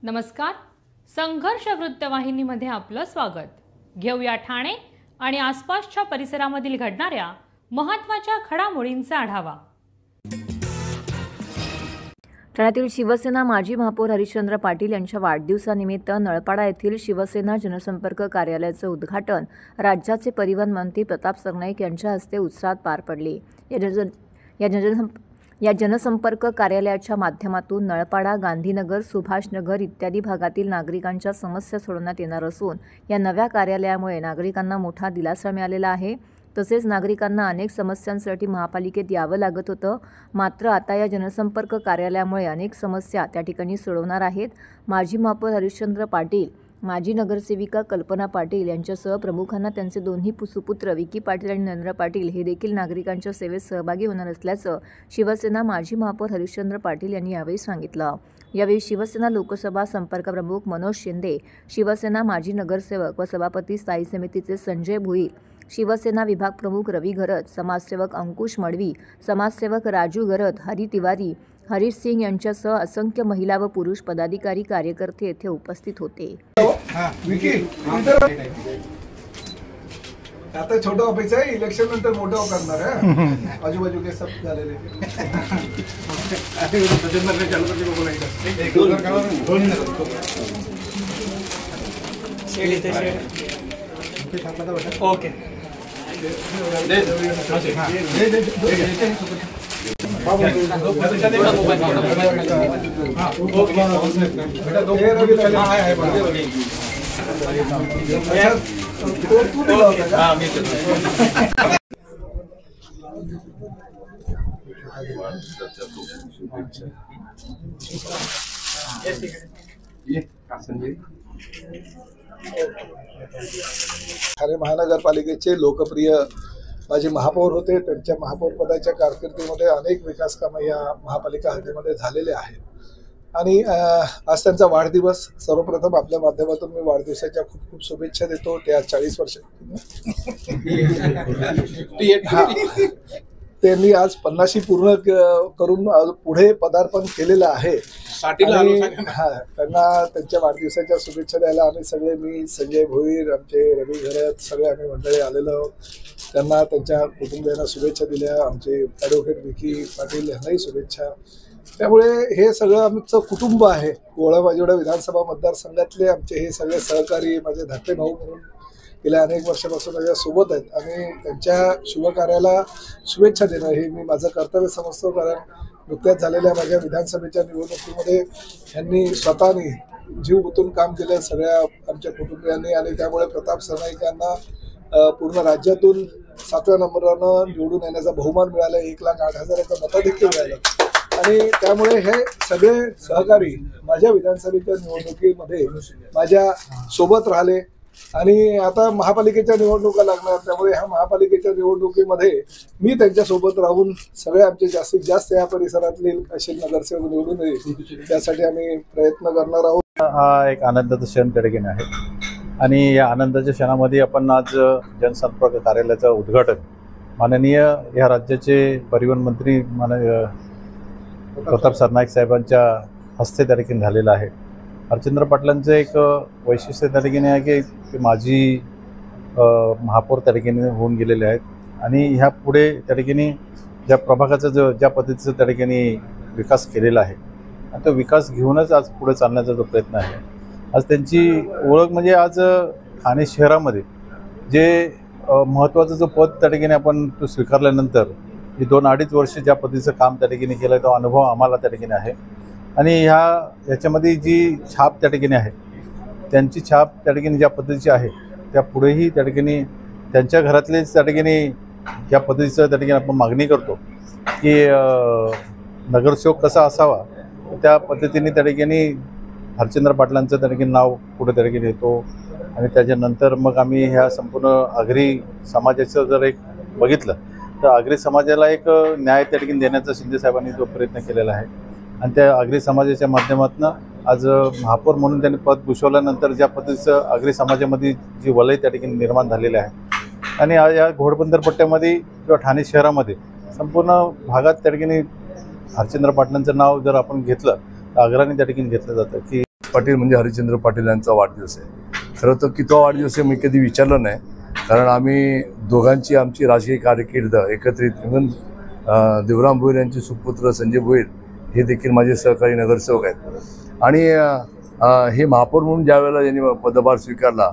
नमस्कार, संघर्ष वृत्तवाहिनीमध्ये आपलं स्वागत। घेऊया ठाणे आणि आसपासच्या परिसरामधील घडणाऱ्या महत्त्वाच्या घडामोडींचा आढावा। ठाण्यातील शिवसेना माजी महापौर हरिश्चंद्र पाटील यांच्या वाढदिवसानिमित्त नळपाडा येथील शिवसेना जनसंपर्क कार्यालयाचे उद्घाटन राज्याचे परिवहन मंत्री प्रताप सरनाईक यांच्या हस्ते उत्साहात पार पडले। या जनसंपर्क कार्यालयाच्या माध्यमातून नळपाडा, गांधीनगर, सुभाषनगर इत्यादी भागातील नागरिकांच्या समस्या सोडवण्यात येणार असून या नव्या कार्यालयामुळे नागरिकांना मोठा दिलासा मिळालेला आहे। तसेच नागरिकांना अनेक समस्यांसाठी महापालिकेत यावं लागत होतं, मात्र आता या जनसंपर्क कार्यालयामुळे अनेक समस्या त्या ठिकाणी सोडवणार आहेत। माजी महापौर हरिश्चंद्र पाटील, माजी नगरसेविका कल्पना पाटील यांच्यासह प्रमुखांना त्यांचे दोन्ही सुपुत्र विकी पाटील आणि नरेंद्र पाटील हे देखील नागरिकांच्या सेवेत सहभागी होणार असल्याचं शिवसेना माजी महापौर हरिश्चंद्र पाटील यांनी यावेळी सांगितलं। यावेळी शिवसेना लोकसभा संपर्क प्रमुख मनोज शिंदे, शिवसेना माजी नगरसेवक व सभापती स्थायी समितीचे संजय भुईर, शिवसेना विभाग प्रमुख रवी घरत, समाजसेवक अंकुश मडवी, समाजसेवक राजू घरत, हरी तिवारी, हरीश सिंग यांच्यासह असंख्य महिला व पुरुष पदाधिकारी कार्यकर्ते येथे उपस्थित होते। आता छोटा ऑफिस आहे, इलेक्शन नंतर मोठा करणार आहे। आजूबाजू के सब झालेले ओके ठाणे महानगरपालिकेचे लोकप्रिय माजी महापौर होते। त्यांच्या महापौर पदाच्या कारकिर्दीमध्ये अनेक विकास कामे या महापालिका हद्दीमध्ये झालेले आहेत आणि आज त्यांचा वाढदिवस। सर्वप्रथम आपल्या माध्यमातून मी वाढदिवसाच्या खूप खूप शुभेच्छा देतो। ते आज 40 वर्ष त्यांनी आज 50 पूर्ण करून पुढे पदार्पण केलेलं आहे। त्यांना त्यांच्या वाढदिवसाच्या शुभेच्छा द्यायला आम्ही सगळे, मी संजय भोईर, आमचे रवी घरत, सगळे आम्ही मंडळी आलेलो। त्यांना त्यांच्या कुटुंबियांना शुभेच्छा दिल्या, आमचे ॲडव्होकेट विकी पाटील यांनाही शुभेच्छा। त्यामुळे हे सगळं आमचं कुटुंब आहे। गोळाबाजोडा विधानसभा मतदारसंघातले आमचे हे सगळे सहकारी, माझे धाकटे भाऊ म्हणून गेल्या अनेक वर्षापासून माझ्या सोबत आहेत आणि त्यांच्या शुभ कार्याला शुभेच्छा देणं हे मी माझं कर्तव्य समजतो। कारण नुकत्याच झालेल्या माझ्या विधानसभेच्या निवडणुकीमध्ये यांनी स्वतःनी जीव गुंतून काम केलं सगळ्या आमच्या कुटुंबियांनी आणि त्यामुळे प्रताप सरनाईक यांना पूर्ण राज्यातून 7व्या नंबरानं निवडून येण्याचा बहुमान मिळाला। 1,08,000 मताधिक्य मिळालं आणि त्यामुळे हे सगळे सहकारी माझ्या विधानसभेच्या निवडणुकीमध्ये माझ्या सोबत राहिले आणि आता महापालिकेच्या निवडणुका लागणार। त्यामुळे ह्या महापालिकेच्या निवडणुकीमध्ये मी त्यांच्यासोबत राहून सगळे आमचे जास्तीत जास्त या परिसरातले असे नगरसेवक निवडून येईल त्यासाठी आम्ही प्रयत्न करणार आहोत। हा एक आनंदाचा क्षण त्या ठिकाणी आहे आणि या आनंदाच्या क्षणामध्ये आपण आज जनसंपर्क कार्यालयाचं उद्घाटन माननीय या राज्याचे परिवहन मंत्री माननीय प्रताप सरनाईक साहेबांच्या हस्ते त्या ठिकाणी झालेलं आहे। हरिश्चंद्र पाटलांचं एक वैशिष्ट्य त्या ठिकाणी आहे की माजी महापौर त्या ठिकाणी होऊन गेलेले आहेत आणि ह्या पुढे त्या ठिकाणी ज्या प्रभागाचा ज्या पद्धतीचं त्या ठिकाणी विकास केलेला आहे आणि तो विकास घेऊनच आज पुढे चालण्याचा जो प्रयत्न आहे। आज त्यांची ओळख म्हणजे आज ठाणे शहरामध्ये जे महत्त्वाचं जो पद त्या ठिकाणी आपण तो स्वीकारल्यानंतर ही 2-2.5 वर्ष ज्या पद्धतीचं काम त्या ठिकाणी केलं तो अनुभव आम्हाला त्या ठिकाणी आहे आणि याच्यामध्ये जी छाप त्या ठिकाणी आहे त्यांची छाप त्या ठिकाणी ज्या पद्धतीची आहे त्या पुढेही त्या ठिकाणी त्यांच्या घरातलेच त्या ठिकाणी ज्या पद्धतीचं त्या ठिकाणी आपण मागणी करतो की नगरसेवक कसा असावा त्या पद्धतीने त्या ठिकाणी हरिश्चंद्र पाटलांचं त्या ठिकाणी नाव पुढे त्या ठिकाणी येतो आणि त्याच्यानंतर मग आम्ही ह्या संपूर्ण आगरी समाजाचं जर एक बघितलं तर आगरी समाजाला एक न्याय त्या ठिकाणी देण्याचा शिंदे साहेबांनी जो प्रयत्न केलेला आहे आणि त्या आगरी समाजाच्या माध्यमातून आज महापौर म्हणून त्यांनी पद भूषवल्यानंतर ज्या पद्धतीचं आगरी समाजामध्ये जी वलय त्या ठिकाणी निर्माण झालेले आहे आणि या घोडबंदर पट्ट्यामध्ये किंवा ठाणे शहरामध्ये संपूर्ण भागात त्या ठिकाणी हरिश्चंद्र पाटलांचं नाव जर आपण घेतलं तर अग्रणी त्या ठिकाणी घेतलं जातं की पाटील म्हणजे हरिश्चंद्र पाटील यांचा वाढदिवस आहे. खरं तर कितवा वाढदिवस आहे मी कधी विचारलं नाही, कारण आम्ही दोघांची आमची राजकीय कारकीर्द एकत्रित, इव्हन देवराम भोईर यांचे सुपुत्र संजय भोईर हे देखील माझे सहकारी नगरसेवक आहेत. आणि हे महापौर म्हणून ज्या वेळेला यांनी पदभार स्वीकारला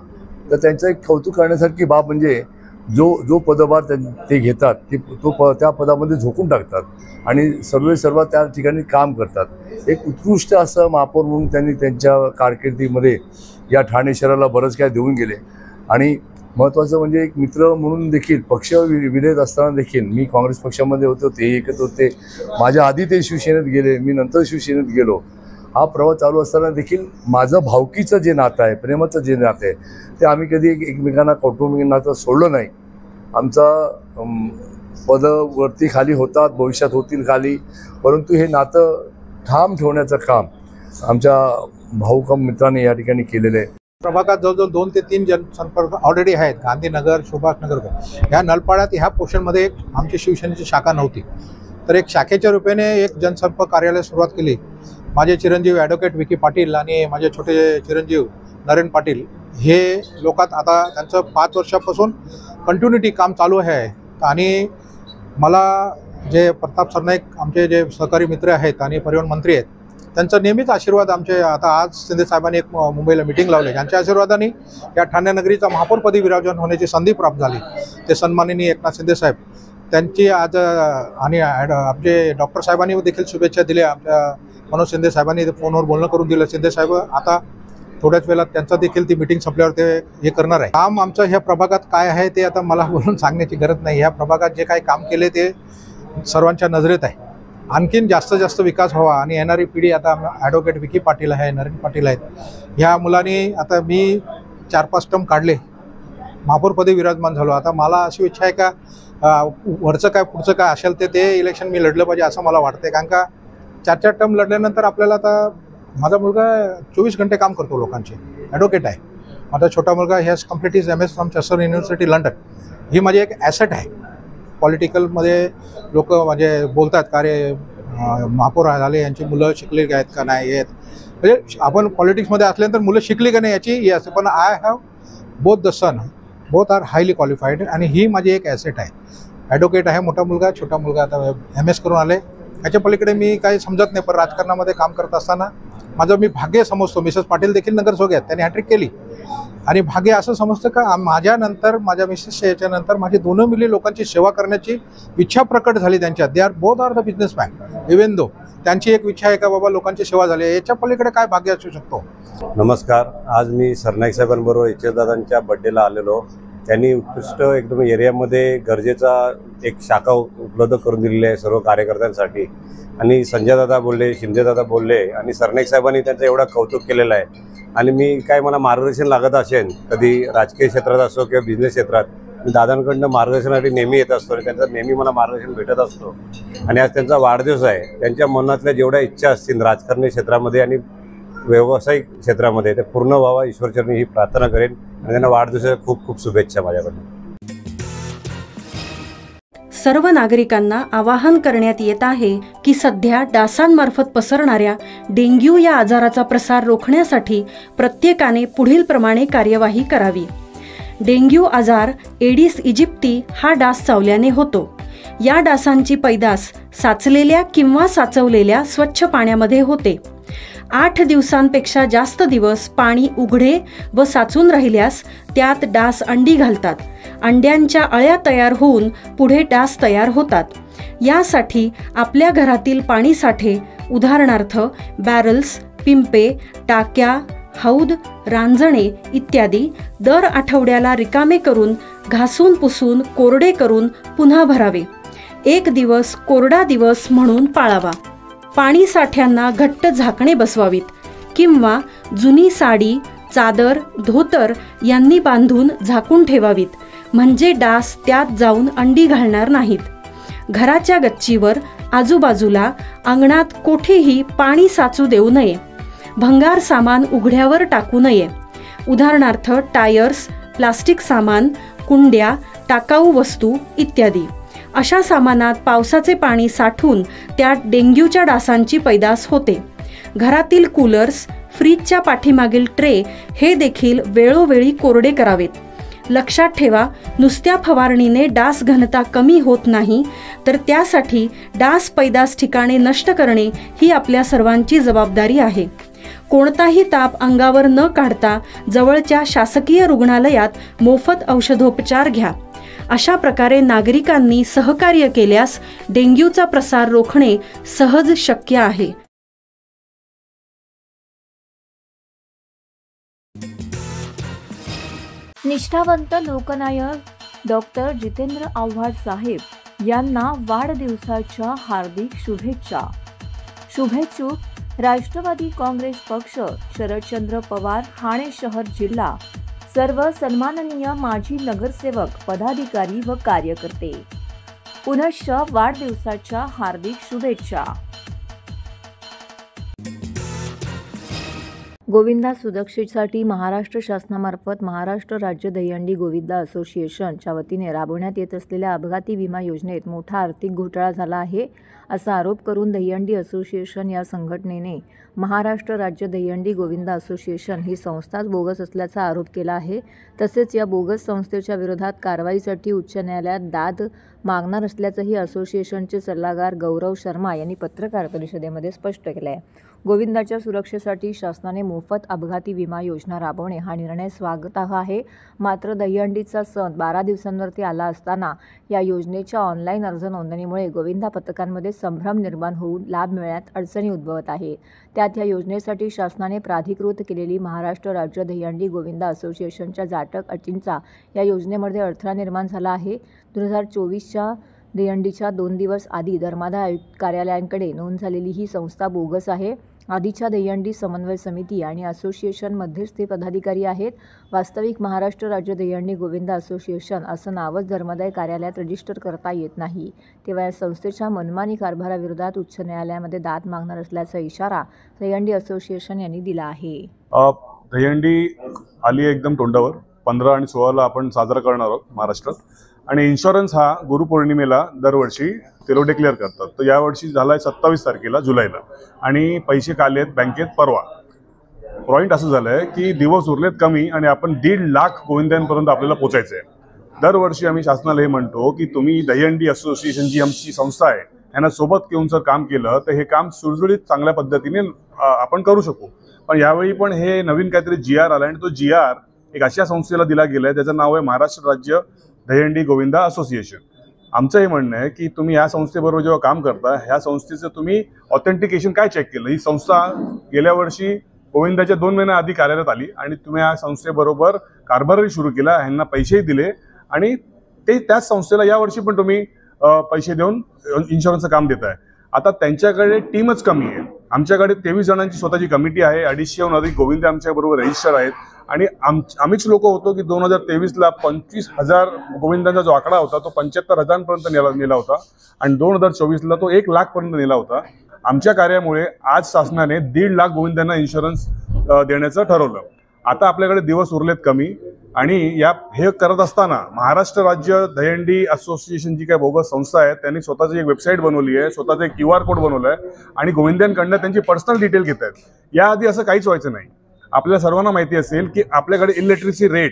तर त्यांचं एक कौतुक करण्यासारखी बाब म्हणजे जो पदभार ते घेतात त्या पदामध्ये झोकून टाकतात आणि सर्व त्या ठिकाणी काम करतात. एक उत्कृष्ट असं महापौर म्हणून त्यांनी त्यांच्या कारकिर्दीमध्ये या ठाणे शहराला बरंच काय देऊन गेले. आणि महत्त्वाचं म्हणजे एक मित्र म्हणून देखील पक्ष विरोध असताना देखील मी काँग्रेस पक्षामध्ये होतो, ते एकत होते, माझ्या आधी ते शिवसेनेत गेले, मी नंतर शिवसेनेत गेलो. हा प्रवास चालू असताना देखील माझं भावकीचं जे नातं आहे, प्रेमाचं जे नातं आहे, ते आम्ही कधी एकमेकांना कौटुंबिक नातं सोडलं नाही. आमचा पदवरती खाली होतात, भविष्यात होतील खाली, परंतु हे नातं ठाम ठेवण्याचं काम आमच्या भाऊकम मित्रांनी या ठिकाणी केलेलं आहे. प्रभागात जवळजवळ 2 ते 3 जनसंपर्क ऑलरेडी आहेत. गांधीनगर, सुभाषनगर ह्या नलपाड्यात ह्या पोर्शनमध्ये आमची शिवसेनेची शाखा नव्हती, तर एक शाखेच्या रूपाने एक जनसंपर्क कार्यालय सुरुवात केली. माझे चिरंजीव ॲडव्होकेट विकी पाटील आणि माझे छोटे चिरंजीव नरेन पाटील हे लोकात आता त्यांचं 5 वर्षापासून कंटिन्युटी काम चालू आहे. आणि मला जे प्रताप सरनाईक आमचे जे सहकारी मित्र आहेत आणि परिवहन मंत्री आहेत त्यांचा नेहमीच आशीर्वाद आमचे, आता आज शिंदे साहेबांनी एक मुंबईला मिटिंग लावली, त्यांच्या आशीर्वादाने या ठाणे नगरीचा महापौरपदी विराजमान होण्याची संधी प्राप्त झाली. ते सन्माननीय एकनाथ शिंदे साहेब त्यांची आज आणि आमचे डॉक्टर साहेबांनी देखील शुभेच्छा दिल्या. आमच्या मनोज शिंदे साहेबांनी फोनवर बोलणं करून दिलं. शिंदे साहेब आता थोड्याच वेळात त्यांचा देखील ती मिटिंग संपल्यावर ते हे करणार आहे. काम आमचं ह्या प्रभागात काय आहे ते आता मला बोलून सांगण्याची गरज नाही. ह्या प्रभागात जे काही काम केले ते सर्वांच्या नजरेत आहे. आणखीन जास्त विकास व्हावा आणि येणारी पिढी, आता ॲडव्होकेट विकी पाटील आहे, नरेन पाटील आहेत, ह्या मुलांनी, आता मी 4-5 टर्म काढले, महापौरपदी विराजमान झालो. आता मला अशी इच्छा आहे का वरचं काय पुढचं काय असेल ते इलेक्शन मी लढलं पाहिजे असं मला वाटतं. कारण का 4 टर्म लढल्यानंतर आपल्याला, आता माझा मुलगा 24 घंटे काम करतो लोकांचे, ॲडव्होकेट आहे. माझा छोटा मुलगा has complete his MS from Chester university London. ही माझी एक ॲसेट आहे. पॉलिटिकलमध्ये लोक म्हणजे बोलतात का रे महापौर झाले यांची मुलं शिकली आहेत का नाही आहेत, म्हणजे आपण पॉलिटिक्समध्ये असल्यानंतर मुलं शिकली का नाही याची हे असते, पण I have both the son, both are highly qualified. आणि ही माझी एक ॲसेट आहे. ॲडव्होकेट आहे मोठा मुलगा, छोटा मुलगा आता MS करून आले. याच्या पलीकडे मी काही समजत नाही, पण राजकारणामध्ये काम करत असताना माझं मी भाग्य समजतो. मिसेस पाटील देखील नगरसेवक आहेत, त्यांनी हॅट्रिक केली. आणि भाग्य असं समजतं का माझ्यानंतर, माझ्या मिसेसच्या याच्यानंतर माझी 2 मुली लोकांची सेवा करण्याची इच्छा प्रकट झाली त्यांच्यात. They are both are the businessman, even though त्यांची एक इच्छा आहे का बाबा लोकांची सेवा झाली, याच्या पलीकडे काय भाग्य असू शकतो. नमस्कार. आज मी सरनाईक साहेबांबरोबर दादांच्या बड्डेला आलेलो. त्यांनी उत्कृष्ट एकदम एरियामध्ये गरजेचा एक शाखा उपलब्ध करून दिलेली आहे सर्व कार्यकर्त्यांसाठी. आणि संजय दादा बोलले, शिंदे दादा बोलले आणि सरनाईक साहेबांनी त्यांचं एवढं कौतुक केलेलं आहे. आणि मी काय मला मार्गदर्शन लागत असेल कधी राजकीय क्षेत्रात असो किंवा बिझनेस क्षेत्रात, मी दादांकडनं मार्गदर्शनासाठी नेहमी येत असतो आणि त्यांचं नेहमी मला मार्गदर्शन भेटत असतो. आणि आज त्यांचा वाढदिवस आहे. त्यांच्या मनातल्या जेवढ्या इच्छा असतील राजकारणी क्षेत्रामध्ये आणि व्यावसायिक क्षेत्रामध्ये ते पूर्ण व्हावा ईश्वरचरणी ही प्रार्थना करेन. आणि त्यांना वाढदिवसाच्या खूप खूप शुभेच्छा माझ्याकडून. सर्व नागरिकांना आवाहन करण्यात येत आहे की सध्या डासांमार्फत पसरणाऱ्या डेंग्यू या आजाराचा प्रसार रोखण्यासाठी प्रत्येकाने पुढील प्रमाणे कार्यवाही करावी. डेंग्यू आजार एडिस इजिप्ती हा डास चावल्याने होतो. या डासांची पैदास साचलेल्या किंवा साचवलेल्या स्वच्छ पाण्यामध्ये होते. 8 दिवसांपेक्षा जास्त दिवस पाणी उघडे व साचून राहिल्यास त्यात डास अंडी घालतात. अंड्यांच्या अळ्या तयार होऊन पुढे डास तयार होतात. यासाठी आपल्या घरातील पाणी साठे, उदाहरणार्थ बॅरल्स, पिंपे, टाक्या, हौद, रांजणे इत्यादी दर आठवड्याला रिकामे करून घासून पुसून कोरडे करून पुन्हा भरावे. 1 दिवस कोरडा दिवस म्हणून पाळावा. पाणी साठ्यांना घट्ट झाकणे बसवावीत किंवा जुनी साडी, चादर, धोतर यांनी बांधून झाकून ठेवावीत, म्हणजे डास त्यात जाऊन अंडी घालणार नाहीत. घराच्या गच्चीवर, आजूबाजूला, अंगणात कोठेही पाणी साचू देऊ नये. भंगार सामान उघड्यावर टाकू नये. उदाहरणार्थ टायर्स, प्लास्टिक सामान, कुंड्या, टाकाऊ वस्तू इत्यादी. अशा सामानात पावसाचे पाणी साठून त्यात डेंग्यूच्या डासांची पैदास होते. घरातील कूलर्स, फ्रीजच्या पाठीमागील ट्रे हे देखील वेळोवेळी कोरडे करावेत. लक्षात ठेवा, नुसत्या फवारणीने डास घनता कमी होत नाही, तर त्यासाठी डास पैदास ठिकाणे नष्ट करणे ही आपल्या सर्वांची जबाबदारी आहे. कोणताही ताप अंगावर न काढता जवळच्या शासकीय रुग्णालयात मोफत औषधोपचार घ्या. अशा प्रकारे नागरिकांनी सहकार्य केल्यास डेंग्यूचा प्रसार रोखणे सहज शक्य आहे. निष्ठावंत लोकनायक डॉक्टर जितेंद्र आव्हाड साहेब यांना वाढदिवसाच्या हार्दिक शुभेच्छा. शुभेच्छुक राष्ट्रवादी काँग्रेस पक्ष, शरदचंद्र पवार, ठाणे शहर जिल्हा, सर्व सन्माननीय माजी नगरसेवक, पदाधिकारी व कार्यकर्ते. पुनश्च वाढदिवसाच्या हार्दिक शुभेच्छा. गोविंदा सुरक्षेसाठी महाराष्ट्र शासनामार्फत महाराष्ट्र राज्य दहीहंडी गोविंदा असोसिएशनच्या वतीने राबवण्यात येत असलेल्या अपघाती विमा योजनेत मोठा आर्थिक घोटाळा झाला आहे, असा आरोप करून दहीहंडी असोसिएशन या संघटनेने महाराष्ट्र राज्य दहीहंडी गोविंदा असोसिएशन ही संस्थाच बोगस असल्याचा आरोप केला आहे. तसेच या बोगस संस्थेच्या विरोधात कारवाईसाठी उच्च न्यायालयात दाद मागणार असल्याचंही असोसिएशनचे सल्लागार गौरव शर्मा यांनी पत्रकार परिषदेमध्ये स्पष्ट केलं आहे. गोविंदाच्या सुरक्षेसाठी शासनाने मोफत अपघाती विमा योजना राबवणे हा निर्णय स्वागतार्ह आहे. मात्र दहीहंडीचा सण 12 दिवसांवरती आला असताना या योजनेच्या ऑनलाईन अर्ज नोंदणीमुळे गोविंदा पथकांमध्ये संभ्रम निर्माण होऊन लाभ मिळण्यात अडचणी उद्भवत आहे. त्यात या योजनेसाठी शासनाने प्राधिकृत केलेली महाराष्ट्र राज्य दहीहंडी गोविंदा असोसिएशनच्या जाटक अटींचा या योजनेमध्ये अडथळा निर्माण झाला आहे. 2024च्या दहीहंडीच्या 2 दिवस आधी धर्मादाय आयुक्त कार्यालयांकडे नोंद झालेली ही संस्था बोगस आहे. आधीच्या दहीहंडी समन्वय समिती आणि असोसिएशनमध्येच ते पदाधिकारी आहेत. वास्तविक महाराष्ट्र राज्य दहीहंडी गोविंदा असोसिएशन असं नावच धर्मादाय कार्यालयात रजिस्टर करता येत नाही. तेव्हा या संस्थेच्या मनमानी कारभाराविरोधात उच्च न्यायालयामध्ये दाद मागणार असल्याचा इशारा दहीहंडी असोसिएशन यांनी दिला आहे. दहीहंडी आली एकदम तोंडावर. 15 आणि 16ला आपण साजरा करणार आहोत महाराष्ट्रात. आणि इन्शुरन्स हा गुरुपौर्णिमेला दरवर्षी ते लोक डिक्लेअर करतात. तर यावर्षी झाला आहे 27 तारखेला जुलैला, आणि पैसे काढलेत बँकेत परवा. पॉईंट असं झालं आहे की दिवस उरलेत कमी आणि आपण 1.5 लाख गोविंद्यांपर्यंत आपल्याला पोचायचं आहे. दरवर्षी आम्ही शासनाला हे म्हणतो की तुम्ही दहीहंडी असोसिएशन जी आमची संस्था आहे यांना सोबत घेऊन जर काम केलं तर हे काम सुरळीत चांगल्या पद्धतीने आपण करू शकू. पण यावेळी पण हे नवीन काहीतरी GR आला, आणि तो GR एक अशा संस्थेला दिला गेला आहे त्याचं नाव आहे महाराष्ट्र राज्य दहीहंडी गोविंदा असोसिएशन. आमचं हे म्हणणं आहे की तुम्ही या संस्थेबरोबर जेव्हा काम करता, ह्या संस्थेचं तुम्ही ऑथेंटिकेशन काय चेक केलं? ही संस्था गेल्या वर्षी गोविंदाच्या 2 महिन्याआधी कार्यालयात आली आणि तुम्ही या संस्थेबरोबर कारभारही सुरू केला, ह्यांना पैसेही दिले, आणि त्याच संस्थेला यावर्षी पण तुम्ही पैसे देऊन इन्शुरन्सचं काम देत आहे. आता त्यांच्याकडे टीमच कमी आहे. आमच्याकडे 23 जणांची स्वतःची कमिटी आहे. 250हून अधिक गोविंदे आमच्याबरोबर रजिस्टर आहेत. आणि आम्हीच लोक होतो की 2023ला 25,000 गोविंदांचा जो आकडा होता तो 75,000पर्यंत नेला होता, आणि 2024ला तो 1 लाखपर्यंत नेला होता. आमच्या कार्यामुळे आज शासनाने 1.5 लाख गोविंदांना इन्शुरन्स देण्याचं ठरवलं. आता आपल्याकडे दिवस उरलेत कमी, आणि हे करत असताना महाराष्ट्र राज्य दहीहंडी असोसिएशन जी काय बोगस संस्था आहे त्यांनी स्वतःची एक वेबसाईट बनवली आहे, स्वतःचं एक QR कोड बनवलं आहे, आणि गोविंद्यांकडनं त्यांची पर्सनल डिटेल घेत आहेत. याआधी असं काहीच व्हायचं नाही. आपल्या सर्वांना माहिती असेल की आपल्याकडे इलिटरसी रेट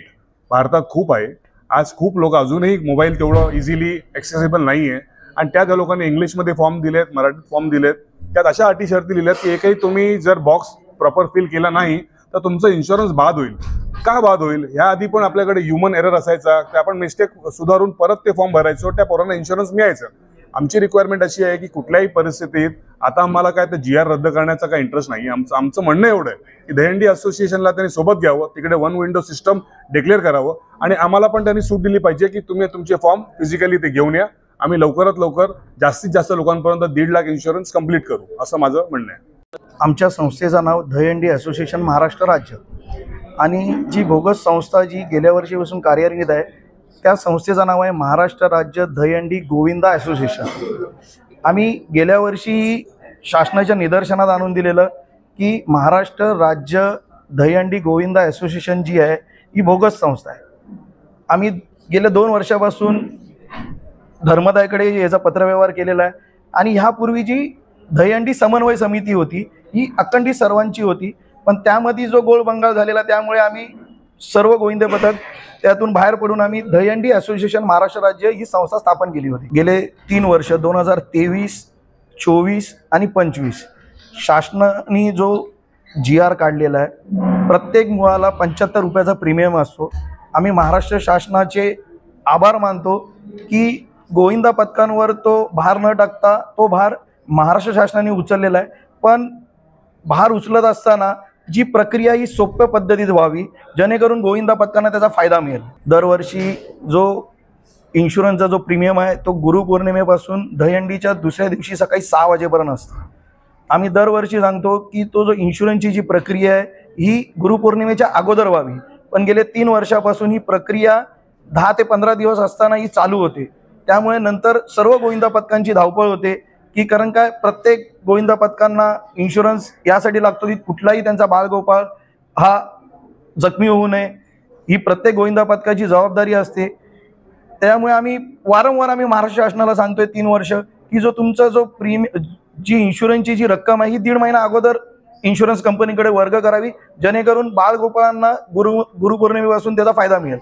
भारतात खूप आहे. आज खूप लोक अजूनही मोबाईल तेवढं इझिली ॲक्सेसिबल नाही आहे, आणि त्या लोकांनी इंग्लिशमध्ये फॉर्म दिलेत, मराठीत फॉर्म दिलेत. त्यात अशा अटी शर्ती लिहिल्यात की एकही तुम्ही जर बॉक्स प्रॉपर फिल केला नाही तर तुमचं इन्शुरन्स बाद होईल. का बाद होईल? याआधी पण आपल्याकडे ह्युमन एरर असायचा, ते आपण मिस्टेक सुधारून परत ते फॉर्म भरायचो, त्या पोरांना इन्शुरन्स मिळायचं. आमची रिक्वायरमेंट अशी आहे की कुठल्याही परिस्थितीत आता आम्हाला काय ते GR रद्द करण्याचा काय इंटरेस्ट नाही. आमचं म्हणणं एवढं आहे की दहीहंडी असोसिएशनला त्यांनी सोबत घ्यावं, तिकडे 1 विंडो सिस्टम डिक्लेअर करावं, आणि आम्हाला पण त्यांनी सूट दिली पाहिजे की तुम्ही तुमचे फॉर्म फिजिकली ते घेऊन या. आम्ही लवकरात लवकर जास्तीत जास्त लोकांपर्यंत 1.5 लाख इन्शुरन्स कंप्लीट करू, असं माझं म्हणणं आहे. आमच्या संस्थेचं नाव दहीहंडी असोसिएशन महाराष्ट्र राज्य, आणि जी बोगस संस्था जी गेल्या वर्षीपासून कार्यरत आहे त्या संस्थेचं नाव आहे महाराष्ट्र राज्य दहीहंडी गोविंदा असोसिएशन. आम्ही गेल्या वर्षी शासनाच्या निदर्शनात आणून दिलेलं की महाराष्ट्र राज्य दहीहंडी गोविंदा असोसिएशन जी आहे ही बोगस संस्था आहे. आम्ही गेल्या 2 वर्षापासून धर्मादायकडे याचा पत्रव्यवहार केलेला आहे, आणि ह्यापूर्वी जी दहीहंडी समन्वय समिती होती ही अखंडित सर्वांची होती. पण त्यामध्ये जो गोळबंगाळ झालेला त्यामुळे आम्ही सर्व गोविंदे पथक त्यातून बाहेर पडून आम्ही दहीहंडी असोसिएशन महाराष्ट्र राज्य ही संस्था स्थापन केली होती। गेले 3 वर्ष 2023, 24 आणि 25 शासनाने जो GR काढलेला आहे, प्रत्येक मुळाला 75 रुपयाचा प्रीमियम असतो। आम्ही महाराष्ट्र शासनाचे आभार मानतो की गोविंदा पथकांवर तो भार न टाकता तो भार महाराष्ट्र शासनाने उचललेला आहे, पण भार उचलत असताना जी प्रक्रिया ही सोप्या पद्धतीत व्हावी जेणेकरून गोविंदा पथकांना त्याचा फायदा मिळेल। दरवर्षी जो इन्शुरन्सचा जो प्रीमियम आहे तो गुरुपौर्णिमेपासून दहीहंडीच्या दुसऱ्या दिवशी सकाळी 6 वाजेपर्यंत असतो। आम्ही दरवर्षी सांगतो की तो जो इन्शुरन्सची जी प्रक्रिया आहे ही गुरुपौर्णिमेच्या अगोदर व्हावी, पण गेले 3 वर्षापासून ही प्रक्रिया 10 ते 15 दिवस असताना ही चालू होते। त्यामुळे नंतर सर्व गोविंदा पथकांची धावपळ होते की कारण काय प्रत्येक गोविंदा पथकांना इन्शुरन्स यासाठी लागतो की कुठलाही त्यांचा बाळगोपाळ हा जखमी होऊ नये, ही प्रत्येक गोविंदा पथकाची जबाबदारी असते। त्यामुळे आम्ही वारंवार महाराष्ट्र शासनाला सांगतोय 3 वर्ष की जो तुमचा जो जी इन्शुरन्सची जी रक्कम आहे ही 1.5 महिना अगोदर इन्शुरन्स कंपनीकडे वर्ग करावी जेणेकरून बाळगोपाळांना गुरुपौर्णिमेपासून त्याचा फायदा मिळेल।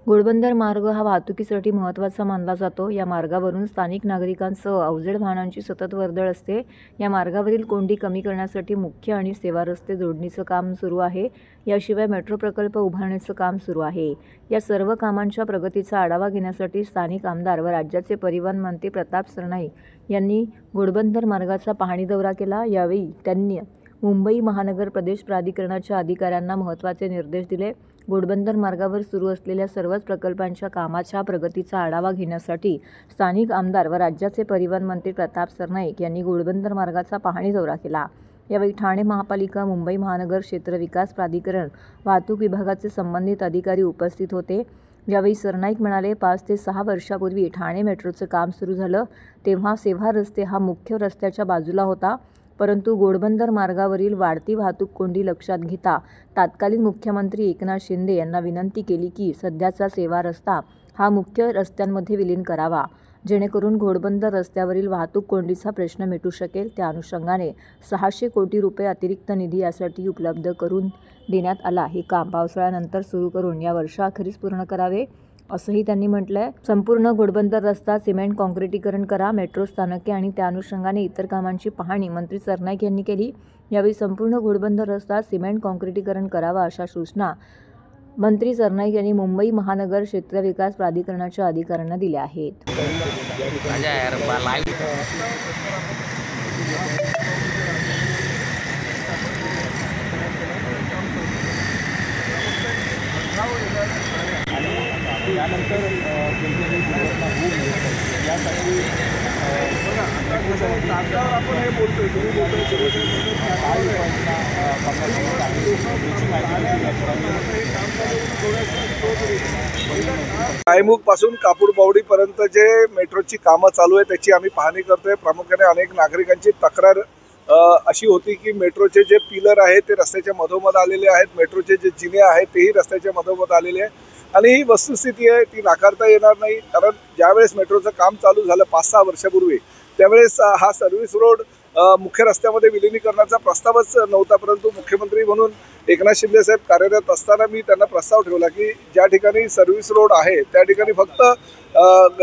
घोडबंदर मार्ग हा वाहतुकीसाठी महत्त्वाचा मानला जातो। या मार्गावरून स्थानिक नागरिकांसह अवजड वाहनांची सतत वर्दळ असते। या मार्गावरील कोंडी कमी करण्यासाठी मुख्य आणि सेवा रस्ते जोडणीचं काम सुरू आहे। याशिवाय मेट्रो प्रकल्प उभारण्याचं काम सुरू आहे। या सर्व कामांच्या प्रगतीचा आढावा घेण्यासाठी स्थानिक आमदार व राज्याचे परिवहन मंत्री प्रताप सरनाईक यांनी घोडबंदर मार्गाचा पाहणी दौरा केला। यावेळी त्यांनी मुंबई महानगर प्रदेश प्राधिकरणाच्या अधिकाऱ्यांना महत्त्वाचे निर्देश दिले। घोडबंदर मार्गावर सुरू असलेल्या सर्वच प्रकल्पांच्या कामाच्या प्रगतीचा आढावा घेण्यासाठी स्थानिक आमदार व राज्याचे परिवहन मंत्री प्रताप सरनाईक यांनी घोडबंदर मार्गाचा पाहणी दौरा केला। यावेळी ठाणे महापालिका, मुंबई महानगर क्षेत्र विकास प्राधिकरण, वाहतूक विभागाचे संबंधित अधिकारी उपस्थित होते। यावेळी सरनाईक म्हणाले, 5 ते 6 वर्षापूर्वी ठाणे मेट्रोचं काम सुरू झालं तेव्हा सेवा रस्ते हा मुख्य रस्त्याच्या बाजूला होता, परंतु घोडबंदर मार्गावरील वाढती वाहतूक कोंडी लक्षात घेता तत्कालीन मुख्यमंत्री एकनाथ शिंदे यांना विनंती केली की सध्याचा सेवा रस्ता हा मुख्य रस्त्यांमध्ये विलीन करावा, जेणेकरून घोडबंदर रस्त्यावरील वाहतूक कोंडीचा प्रश्न मिटू शकेल। त्या अनुषंगाने 600 कोटी रुपये अतिरिक्त निधी यासाठी उपलब्ध करून देण्यात आला। हे काम पावसाळ्यानंतर सुरू करून या वर्षाअखेरीस पूर्ण करावे असंही त्यांनी म्हटलंय। संपूर्ण घोडबंदर रस्ता सिमेंट काँक्रिटीकरण करा, मेट्रो स्थानके आणि त्या अनुषंगाने इतर कामांची पाहणी मंत्री सरनाईक यांनी केली। यावेळी संपूर्ण घोडबंदर रस्ता सिमेंट काँक्रिटीकरण करावा अशा सूचना मंत्री सरनाईक यांनी मुंबई महानगर क्षेत्र विकास प्राधिकरणाच्या अधिकाऱ्यांना दिल्या आहेत। यानंतर यासाठी आपण हे बोलतोय कायमुख पासून कापूरबावडी पर्यंत जे मेट्रोची कामं चालू आहे त्याची आम्ही पाहणी करतोय। प्रामुख्याने अनेक नागरिकांची तक्रार अशी होती की मेट्रोचे जे पिलर आहेत ते रस्त्याच्या मधोमध आलेले आहेत, मेट्रोचे जे जिने आहेत तेही रस्त्याच्या मधोमध आलेले आहेत आणि ही वस्तुस्थिती आहे ती नाकारता येणार नाही। कारण ज्यावेळेस मेट्रोचं काम चालू झालं 5-6 वर्षापूर्वी त्यावेळेस हा सर्व्हिस रोड मुख्य रस्त्यामध्ये विलिनीकरणाचा प्रस्तावच नव्हता, परंतु मुख्यमंत्री म्हणून एकनाथ शिंदे साहेब कार्यरत असताना मी त्यांना प्रस्ताव ठेवला की ज्या ठिकाणी सर्व्हिस रोड आहे त्या ठिकाणी फक्त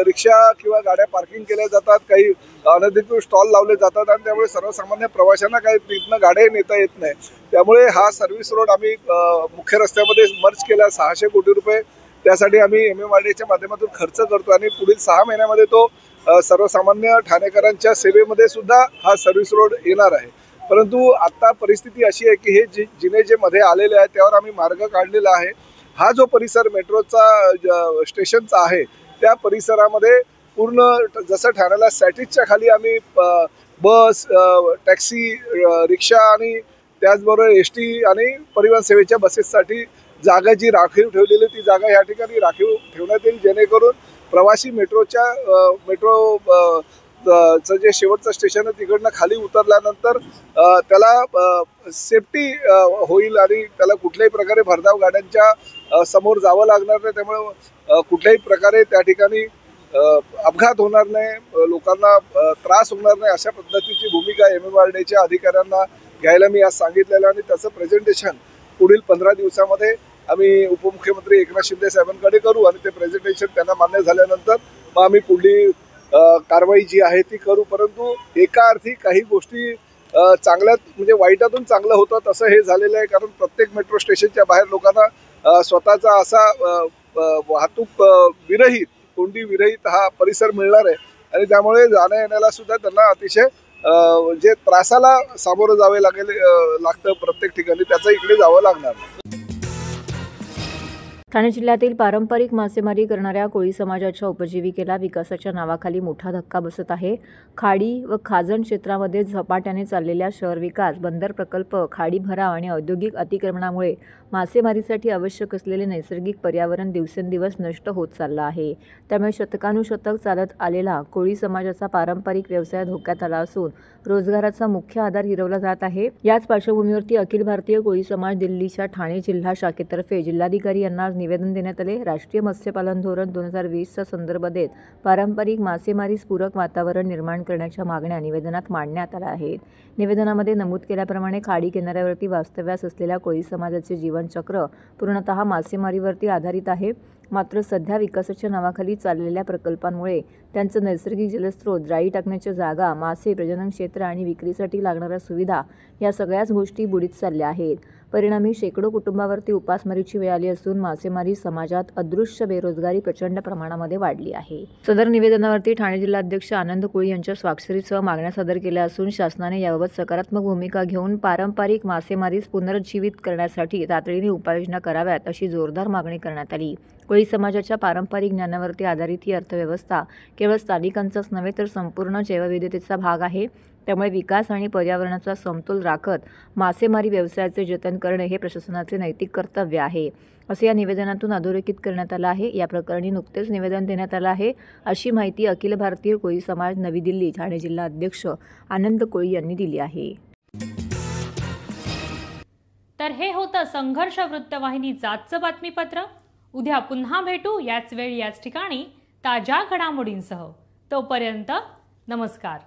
रिक्षा किंवा गाड्या पार्किंग केल्या जातात, काही अनधिकृत स्टॉल लावले जातात आणि त्यामुळे सर्वसामान्य प्रवाशांना काही तिथनं गाड्या नेता येत नाही। त्यामुळे हा सर्व्हिस रोड आम्ही मुख्य रस्त्यामध्ये मर्ज केला। 600 कोटी रुपये त्यासाठी आम्ही MMRDAच्या माध्यमातून खर्च करतो आणि पुढील 6 महिन्यामध्ये तो सर्वसामान्य ठाणेकरांच्या सेवेमध्ये सुद्धा हा सर्व्हिस रोड येणार आहे। परंतु आता परिस्थिती अशी आहे की हे जिने जे मध्ये आलेले आहेत त्यावर आम्ही मार्ग काढलेला आहे। हा जो परिसर मेट्रोचा स्टेशनचा आहे त्या परिसरामध्ये पूर्ण जसं ठाण्याला सॅटिसच्या खाली आम्ही बस, टॅक्सी, रिक्षा आणि त्याचबरोबर ST आणि परिवहन सेवेच्या बसेससाठी जागा जी राखीव ठेवलेली ती जागा या ठिकाणी राखीव ठेवण्यात येईल, जेणेकरून प्रवासी मेट्रोचं जे शेवटचं स्टेशन आहे तिकडनं खाली उतरल्यानंतर त्याला सेफ्टी होईल आणि त्याला कुठल्याही प्रकारे भरधाव गाड्यांच्या समोर जावं लागणार नाही। त्यामुळे कुठल्याही प्रकारे त्या ठिकाणी अपघात होणार नाही, लोकांना त्रास होणार नाही अशा पद्धतीची भूमिका MMRDAच्या अधिकाऱ्यांना घ्यायला मी आज सांगितलेलं आणि त्याचं प्रेझेंटेशन पुढील 15 दिवसामध्ये आम्ही उपमुख्यमंत्री एकनाथ शिंदे साहेबांकडे करू आणि ते प्रेझेंटेशन त्यांना मान्य झाल्यानंतर मग आम्ही पुढली कारवाई जी आहे ती करू. परंतु एका अर्थी काही गोष्टी चांगल्यात म्हणजे वाईटातून चांगलं होतं तसं हे झालेलं आहे. कारण प्रत्येक मेट्रो स्टेशनच्या बाहेर लोकांना स्वतःचा असा वाहतूक विरहित कोंडी विरहित हा परिसर मिळणार आहे आणि त्यामुळे जाण्या येण्याला सुद्धा त्यांना अतिशय जे त्रासाला सामोरं जावे लागतं प्रत्येक ठिकाणी त्याचं इकडे जावं लागणार. ठाणे जिल्ह्यातील पारंपरिक मासेमारी करणाऱ्या कोळी समाजाच्या उपजीविकेला विकासाच्या नावाखाली मोठा धक्का बसत आहे. खाडी व खाजण क्षेत्रामध्ये झपाट्याने चाललेल्या शहर विकास, बंदर प्रकल्प, खाडी भराव आणि औद्योगिक अतिक्रमणामुळे मासेमारीसाठी आवश्यक असलेले नैसर्गिक पर्यावरण दिवसेंदिवस नष्ट होत चाललं आहे. त्यामुळे शतकानुशतक चालत आलेला कोळी समाजाचा पारंपरिक व्यवसाय धोक्यात आला असून रोजगाराचा मुख्य आधार हिरावला जात आहे. याच पार्श्वभूमीवरती अखिल भारतीय कोळी समाज दिल्लीच्या ठाणे जिल्हा शाखेतर्फे जिल्हाधिकारी यांना निवेदन देण्यात आले. राष्ट्रीय मत्स्यपालन धोरण 2020चा संदर्भ देत पारंपरिक मासेमारीस पूरक वातावरण निर्माण करण्याच्या मागण्या निवेदनात मांडण्यात आल्या आहेत. निवेदनामध्ये नमूद केल्याप्रमाणे खाडी किनाऱ्यावरती वास्तव्यास असलेल्या कोळी समाजाचे जीवनचक्र पूर्णतः मासेमारीवरती आधारित आहे. मात्र सध्या विकासाच्या नावाखाली चाललेल्या प्रकल्पांमुळे त्यांचं नैसर्गिक जलस्रोत, जाळी टाकण्याच्या जागा, मासे प्रजनन क्षेत्र आणि विक्रीसाठी लागणाऱ्या सुविधा या सगळ्याच गोष्टी बुडीत चालल्या आहेत. परिणामी शेकडो कुटुंबावरती उपासमारीची वेळ आली असून मासेमारी समाजात अदृश्य बेरोजगारी प्रचंड प्रमाणामध्ये वाढली आहे. सदर निवेदनावरती ठाणे जिल्हाध्यक्ष आनंद कोळी यांच्या स्वाक्षरीसह मागण्या सादर केल्या असून शासनाने याबाबत सकारात्मक भूमिका घेऊन पारंपरिक मासेमारीस पुनरुज्जीवित करण्यासाठी तातडीने उपाययोजना कराव्यात अशी जोरदार मागणी करण्यात आली. कोळी समाजाच्या पारंपरिक ज्ञानावरती आधारित ही अर्थव्यवस्था केवळ स्थानिकांचाच नव्हे तर संपूर्ण जैवविविधतेचा भाग आहे. त्यामुळे विकास आणि पर्यावरणाचा समतोल राखत मासेमारी व्यवसायाचे जतन करणे हे प्रशासनाचे नैतिक कर्तव्य आहे, असे या निवेदनातून अधोरेखित करण्यात आलं आहे. या प्रकरणी नुकतेच निवेदन देण्यात आलं आहे, अशी माहिती अखिल भारतीय कोळी समाज नवी दिल्ली ठाणे जिल्हा अध्यक्ष आनंद कोळी यांनी दिली आहे. तर हे होतं संघर्ष वृत्तवाहिनीचं आजचं बातमीपत्र. उद्या पुन्हा भेटू याच वेळी याच ठिकाणी ताज्या घडामोडींसह. तोपर्यंत नमस्कार.